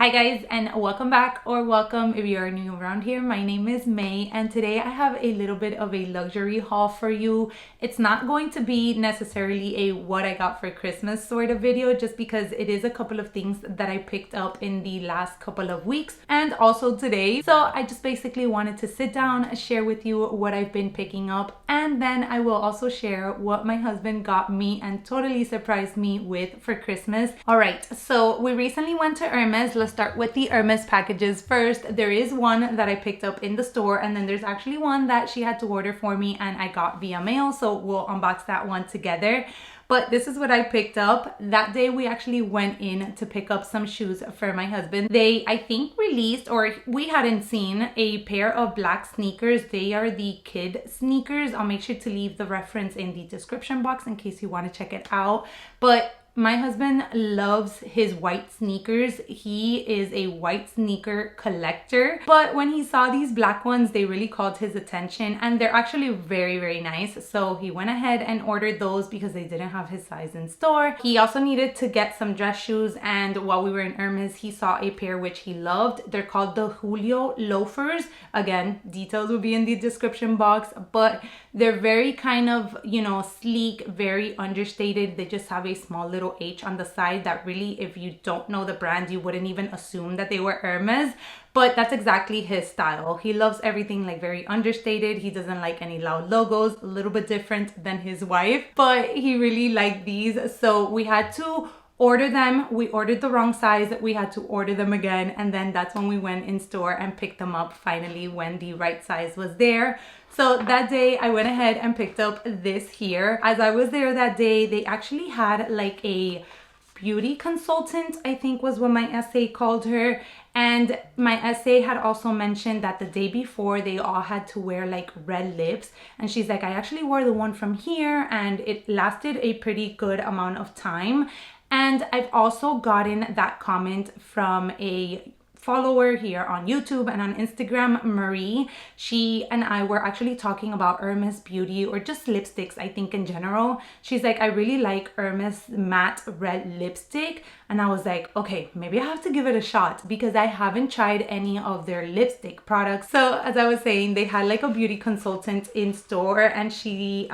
Hi guys, and welcome back, or welcome if you are new around here. My name is May, and today I have a little bit of a luxury haul for you. It's not going to be necessarily a what I got for Christmas sort of video, just because it is a couple of things that I picked up in the last couple of weeks and also today. So I just basically wanted to sit down, share with you what I've been picking up, and then I will also share what my husband got me and totally surprised me with for Christmas. All right, so we recently went to Hermes. Let's start with the Hermes packages first. There is one that I picked up in the store, and then there's actually one that she had to order for me and I got via mail, so we'll unbox that one together. But this is what I picked up. That day we actually went in to pick up some shoes for my husband. They, I think, released, or we hadn't seen, a pair of black sneakers. They are the kid sneakers. I'll make sure to leave the reference in the description box in case you want to check it out. But my husband loves his white sneakers. He is a white sneaker collector. But when he saw these black ones, they really called his attention, and they're actually very, very nice. So he went ahead and ordered those because they didn't have his size in store. He also needed to get some dress shoes, and while we were in Hermes, he saw a pair which he loved. They're called the Julio loafers. Again, details will be in the description box, but they're very kind of, you know, sleek, very understated. They just have a small little H on the side that really, if you don't know the brand, you wouldn't even assume that they were Hermes. But that's exactly his style. He loves everything like very understated. He doesn't like any loud logos, a little bit different than his wife, but he really liked these. So we had to order them. We ordered the wrong size. We had to order them again, and then that's when we went in store and picked them up finally when the right size was there. So that day I went ahead and picked up this here. As I was there that day, they actually had like a beauty consultant, I think was what my essay called her. And my essay had also mentioned that the day before they all had to wear like red lips. And she's like, I actually wore the one from here and it lasted a pretty good amount of time. And I've also gotten that comment from a follower here on YouTube and on Instagram, Marie. She and I were actually talking about Hermes beauty, or just lipsticks, I think in general. She's like, I really like Hermes matte red lipstick. And I was like, okay, maybe I have to give it a shot because I haven't tried any of their lipstick products. So as I was saying, they had like a beauty consultant in store, and she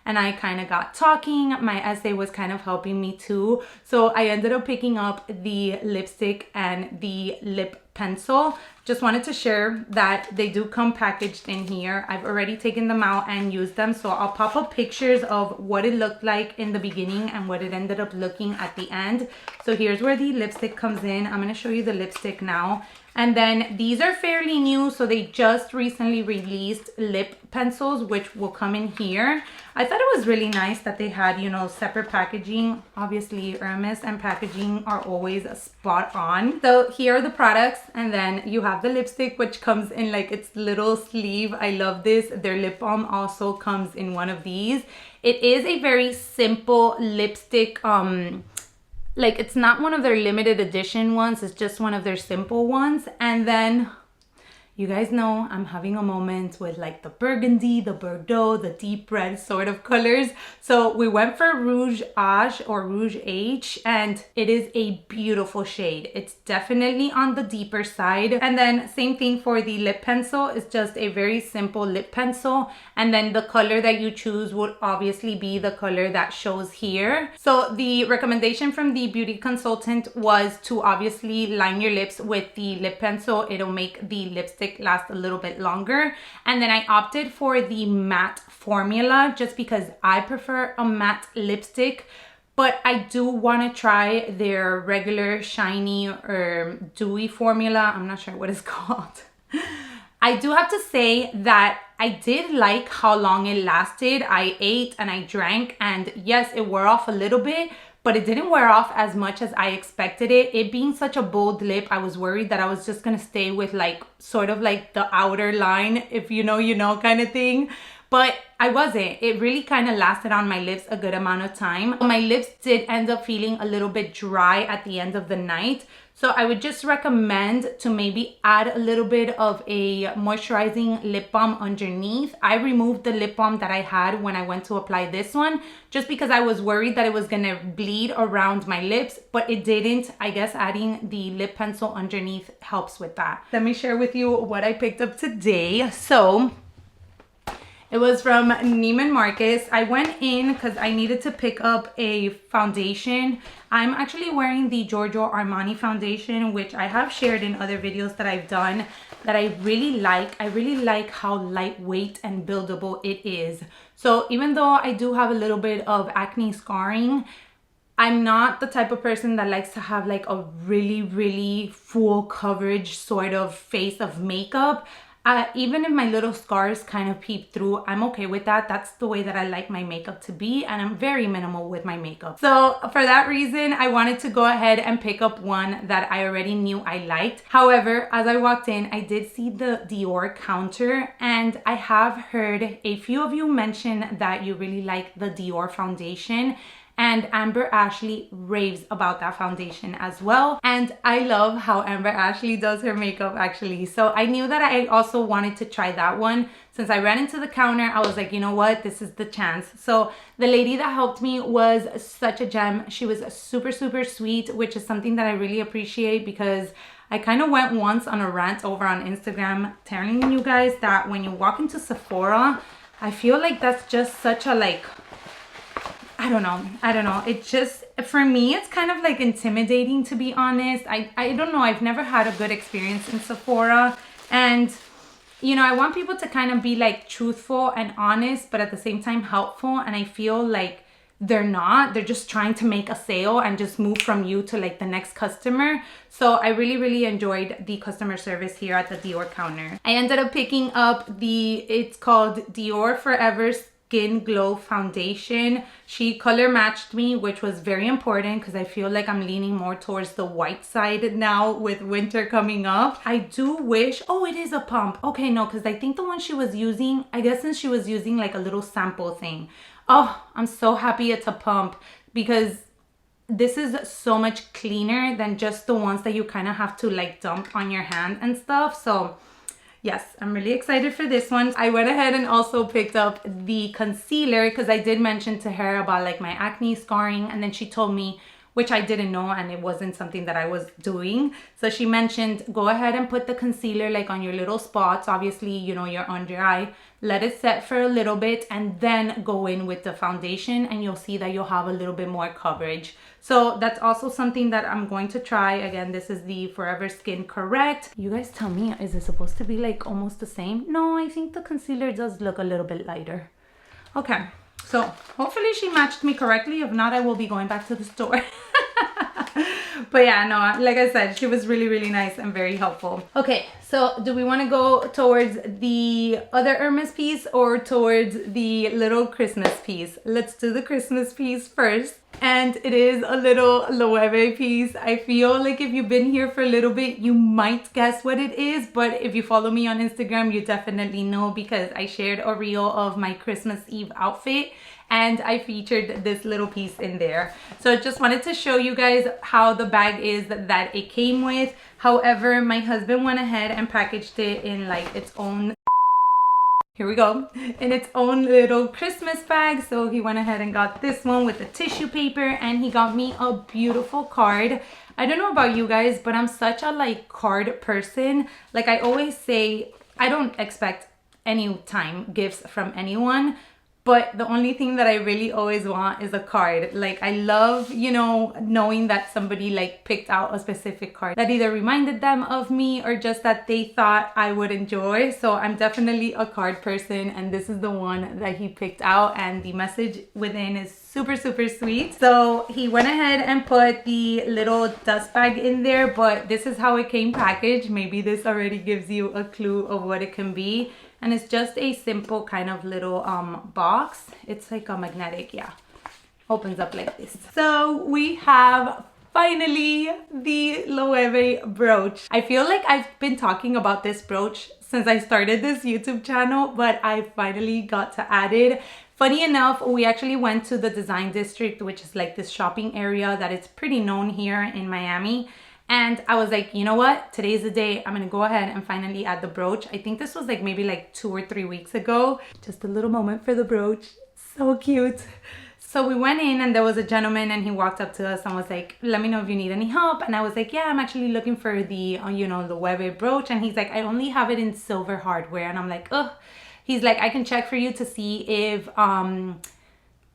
and I kind of got talking. My essay was kind of helping me too. So I ended up picking up the lipstick and the lip pencil. Just wanted to share that they do come packaged in here. I've already taken them out and used them. So I'll pop up pictures of what it looked like in the beginning and what it ended up looking at the end. So here's where the lipstick comes in. I'm gonna show you the lipstick now. And then these are fairly new, so they just recently released lip pencils, which will come in here. I thought it was really nice that they had, you know, separate packaging. Obviously, Hermes and packaging are always spot on. So here are the products, and then you have the lipstick, which comes in like its little sleeve. I love this. Their lip balm also comes in one of these. It is a very simple lipstick. Like, it's not one of their limited edition ones, it's just one of their simple ones. And then you guys know I'm having a moment with like the burgundy, the Bordeaux, the deep red sort of colors. So we went for Rouge Age or Rouge H, and it is a beautiful shade. It's definitely on the deeper side. And then same thing for the lip pencil. It's just a very simple lip pencil. And then the color that you choose would obviously be the color that shows here. So the recommendation from the beauty consultant was to obviously line your lips with the lip pencil. It'll make the lipstick last a little bit longer. And then I opted for the matte formula just because I prefer a matte lipstick, but I do want to try their regular shiny or dewy formula. I'm not sure what it's called. I do have to say that I did like how long it lasted. I ate and I drank, and yes, it wore off a little bit, but it didn't wear off as much as I expected it. It being such a bold lip, I was worried that I was just gonna stay with like sort of like the outer line, if you know kind of thing. but I wasn't. It really kind of lasted on my lips a good amount of time. My lips did end up feeling a little bit dry at the end of the night. So I would just recommend to maybe add a little bit of a moisturizing lip balm underneath. I removed the lip balm that I had when I went to apply this one, just because I was worried that it was gonna bleed around my lips, but it didn't. I guess adding the lip pencil underneath helps with that. Let me share with you what I picked up today. So it was from Neiman Marcus. I went in because I needed to pick up a foundation. I'm actually wearing the Giorgio Armani foundation, which I have shared in other videos that I've done, that I really like. I really like how lightweight and buildable it is. So even though I do have a little bit of acne scarring, I'm not the type of person that likes to have like a really full coverage sort of face of makeup. Even if my little scars kind of peep through, I'm okay with that. That's the way that I like my makeup to be, and I'm very minimal with my makeup. So for that reason, I wanted to go ahead and pick up one that I already knew I liked. However, as I walked in, I did see the Dior counter, and I have heard a few of you mention that you really like the Dior foundation. And Amber Ashley raves about that foundation as well. And I love how Amber Ashley does her makeup actually. So I knew that I also wanted to try that one. Since I ran into the counter, I was like, you know what? This is the chance. So the lady that helped me was such a gem. She was super sweet, which is something that I really appreciate, because I kind of went once on a rant over on Instagram telling you guys that when you walk into Sephora, I feel like that's just such a like, I don't know. It just, for me, it's kind of like intimidating, to be honest. I don't know. I've never had a good experience in Sephora. And, you know, I want people to kind of be like truthful and honest, but at the same time helpful. And I feel like they're not. They're just trying to make a sale and just move from you to like the next customer. So I really enjoyed the customer service here at the Dior counter. I ended up picking up it's called Dior Forever Skin Glow Foundation. She color matched me, which was very important because I feel like I'm leaning more towards the white side now with winter coming up. I do wish, oh, it is a pump. Okay, no, because I think the one she was using, I guess since she was using like a little sample thing. Oh, I'm so happy it's a pump, because this is so much cleaner than just the ones that you kind of have to like dump on your hand and stuff. So yes, I'm really excited for this one. I went ahead and also picked up the concealer because I did mention to her about like my acne scarring, and then she told me, which I didn't know, and it wasn't something that I was doing. So she mentioned, go ahead and put the concealer like on your little spots. Obviously, you know, your under eye. Let it set for a little bit and then go in with the foundation, and you'll see that you'll have a little bit more coverage. So that's also something that I'm going to try. Again, this is the Forever Skin Correct. You guys tell me, is it supposed to be like almost the same? No, I think the concealer does look a little bit lighter. Okay, so hopefully she matched me correctly. If not, I will be going back to the store. But yeah, no, like I said, she was really nice and very helpful. Okay, so do we want to go towards the other Hermes piece or towards the little Christmas piece? Let's do the Christmas piece first. And it is a little Loewe piece. I feel like if you've been here for a little bit, you might guess what it is. But if you follow me on Instagram, you definitely know, because I shared a reel of my Christmas Eve outfit and I featured this little piece in there. So I just wanted to show you guys how the bag is that it came with. However, my husband went ahead and packaged it in like its own, here we go, in its own little Christmas bag. So he went ahead and got this one with the tissue paper, and he got me a beautiful card. I don't know about you guys, but I'm such a like card person. Like I always say, I don't expect any time gifts from anyone, but the only thing that I really always want is a card. Like I love, you know, knowing that somebody like picked out a specific card that either reminded them of me or just that they thought I would enjoy. So I'm definitely a card person, and this is the one that he picked out, and the message within is super sweet. So he went ahead and put the little dust bag in there, but this is how it came packaged. Maybe this already gives you a clue of what it can be. And it's just a simple kind of little box. It's like a magnetic, yeah. Opens up like this. So we have Finally, the Loewe brooch. I feel like I've been talking about this brooch since I started this YouTube channel, but I finally got to add it. Funny enough, we actually went to the Design District, which is like this shopping area that it's pretty known here in Miami. And I was like, you know what? Today's the day. I'm gonna go ahead and finally add the brooch. I think this was like maybe like 2 or 3 weeks ago. Just a little moment for the brooch. So cute. So we went in and there was a gentleman and he walked up to us and was like, let me know if you need any help. And I was like, yeah, I'm actually looking for the, you know, the Loewe brooch. And he's like, I only have it in silver hardware. And I'm like, ugh. He's like, I can check for you to see if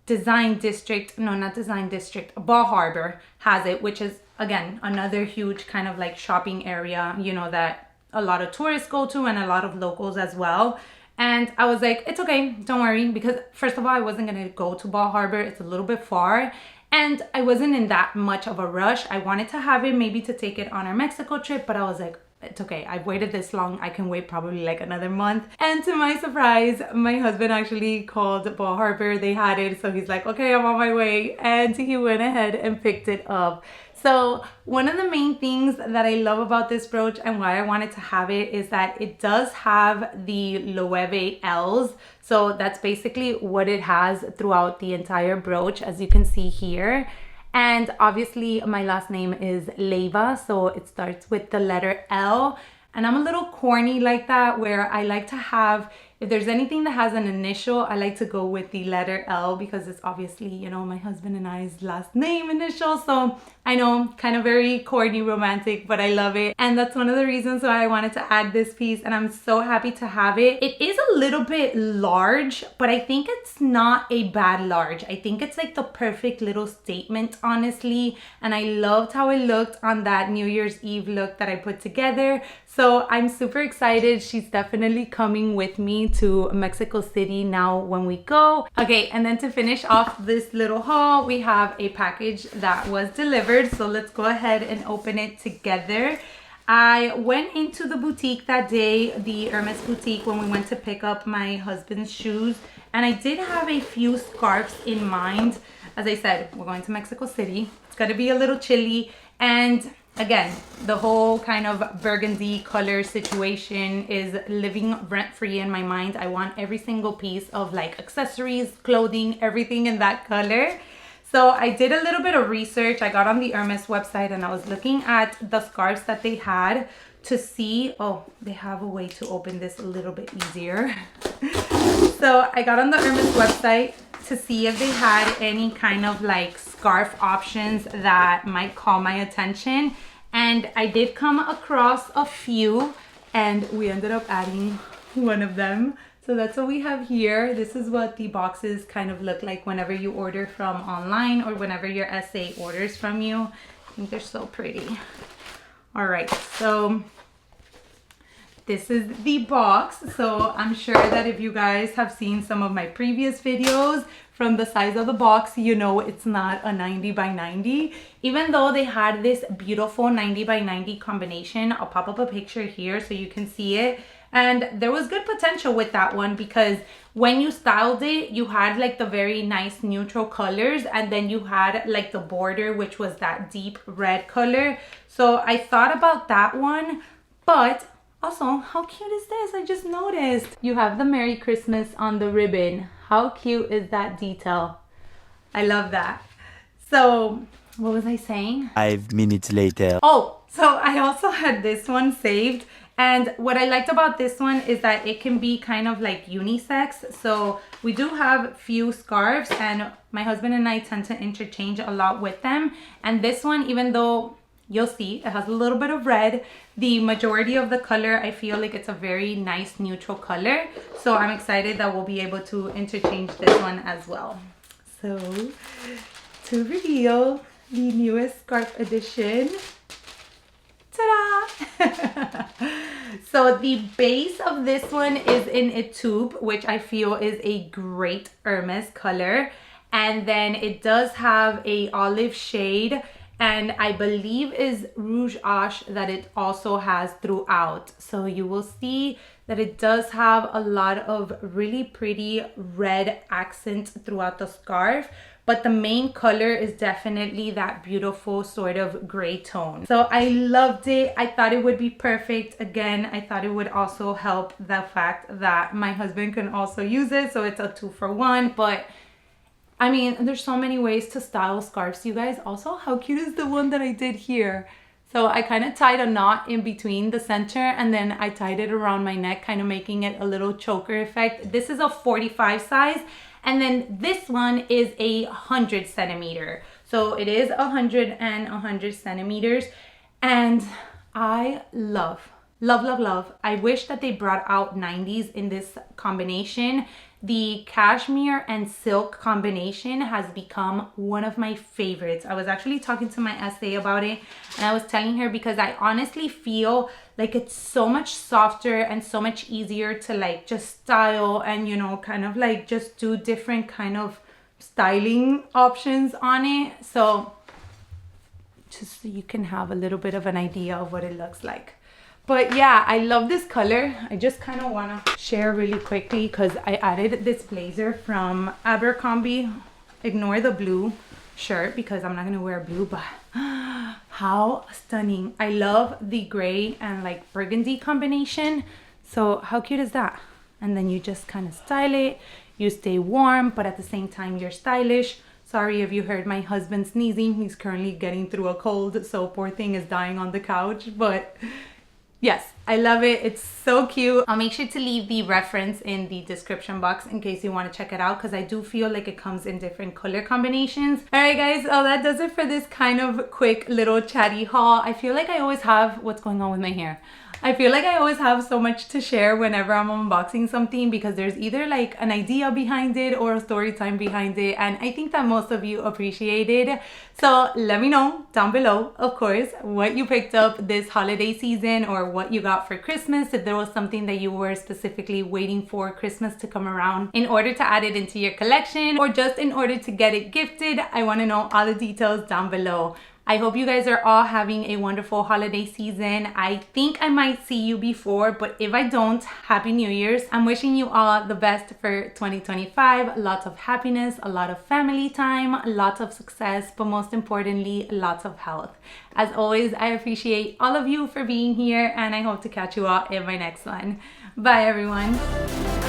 Design District, no, not Design District, Bal Harbour has it, which is, again, another huge kind of like shopping area, you know, that a lot of tourists go to and a lot of locals as well. And I was like, it's okay, don't worry, because first of all, I wasn't gonna go to Bal Harbour. It's a little bit far. And I wasn't in that much of a rush. I wanted to have it maybe to take it on our Mexico trip, but I was like, it's okay, I've waited this long, I can wait probably like another month. And to my surprise, my husband actually called Bal Harbour, they had it, so he's like, okay, I'm on my way. And he went ahead and picked it up. So one of the main things that I love about this brooch and why I wanted to have it is that it does have the Loewe L's. So that's basically what it has throughout the entire brooch, as you can see here. And obviously my last name is Loewe, so it starts with the letter L. And I'm a little corny like that, where I like to have, if there's anything that has an initial, I like to go with the letter L because it's obviously, you know, my husband and I's last name initial. So I know, kind of very corny, romantic, but I love it. And that's one of the reasons why I wanted to add this piece, and I'm so happy to have it. It is a little bit large, but I think it's not a bad large. I think it's like the perfect little statement, honestly. And I loved how it looked on that New Year's Eve look that I put together. So I'm super excited. She's definitely coming with me to Mexico City now when we go. Okay, and then to finish off this little haul, we have a package that was delivered. So let's go ahead and open it together. I went into the boutique that day, the Hermes boutique, when we went to pick up my husband's shoes. And I did have a few scarves in mind. As I said, we're going to Mexico City. It's gonna be a little chilly. And again, the whole kind of burgundy color situation is living rent-free in my mind. I want every single piece of like accessories, clothing, everything in that color. So I did a little bit of research. I got on the Hermes website and I was looking at the scarves that they had to see, oh, they have a way to open this a little bit easier. So I got on the Hermes website to see if they had any kind of like scarf options that might call my attention. And I did come across a few and we ended up adding one of them. So that's what we have here. This is what the boxes kind of look like whenever you order from online or whenever your SA orders from you. I think they're so pretty. All right, so this is the box. So I'm sure that if you guys have seen some of my previous videos, from the size of the box, you know it's not a 90 by 90. Even though they had this beautiful 90 by 90 combination, I'll pop up a picture here so you can see it. And there was good potential with that one because when you styled it, you had like the very nice neutral colors, and then you had like the border, which was that deep red color. So I thought about that one, but also, how cute is this? I just noticed. You have the Merry Christmas on the ribbon. How cute is that detail? I love that. So, what was I saying? 5 minutes later. Oh, so I also had this one saved. And what I liked about this one is that it can be kind of like unisex. So we do have few scarves and my husband and I tend to interchange a lot with them. And this one, even though you'll see it has a little bit of red, the majority of the color, I feel like it's a very nice neutral color. So I'm excited that we'll be able to interchange this one as well. So to reveal the newest scarf edition, ta-da! So the base of this one is in a taupe, which I feel is a great Hermes color. And then it does have a olive shade and I believe is Rouge Ash that it also has throughout. So you will see that it does have a lot of really pretty red accents throughout the scarf, but the main color is definitely that beautiful sort of gray tone. So I loved it. I thought it would be perfect. Again, I thought it would also help the fact that my husband can also use it, so it's a 2-for-1. But I mean, there's so many ways to style scarves, you guys. Also, how cute is the one that I did here? So I kind of tied a knot in between the center, and then I tied it around my neck, kind of making it a little choker effect. This is a 45 size. And then this one is 100 centimeter. So it is 100 and 100 centimeters. And I love. I wish that they brought out 90s in this combination. The cashmere and silk combination has become one of my favorites. I was actually talking to my essay about it, and I was telling her because I honestly feel like it's so much softer and so much easier to like just style and, you know, kind of like just do different kind of styling options on it. So just so you can have a little bit of an idea of what it looks like. But yeah, I love this color. I just kind of want to share really quickly because I added this blazer from Abercrombie. Ignore the blue shirt because I'm not going to wear blue, but how stunning. I love the gray and like burgundy combination. So how cute is that? And then you just kind of style it. You stay warm, but at the same time you're stylish. Sorry if you heard my husband sneezing. He's currently getting through a cold, so poor thing is dying on the couch, but yes, I love it. It's so cute. I'll make sure to leave the reference in the description box in case you want to check it out, because I do feel like it comes in different color combinations. All right, guys, so that does it for this kind of quick little chatty haul. I feel like I always have, what's going on with my hair? I feel like I always have so much to share whenever I'm unboxing something, because there's either like an idea behind it or a story time behind it, and I think that most of you appreciate it. So let me know down below, of course, what you picked up this holiday season or what you got for Christmas, if there was something that you were specifically waiting for Christmas to come around in order to add it into your collection or just in order to get it gifted. I want to know all the details down below. I hope you guys are all having a wonderful holiday season. I think I might see you before, but if I don't, Happy New Year's. I'm wishing you all the best for 2025. Lots of happiness, a lot of family time, lots of success, but most importantly, lots of health. As always, I appreciate all of you for being here, and I hope to catch you all in my next one. Bye, everyone.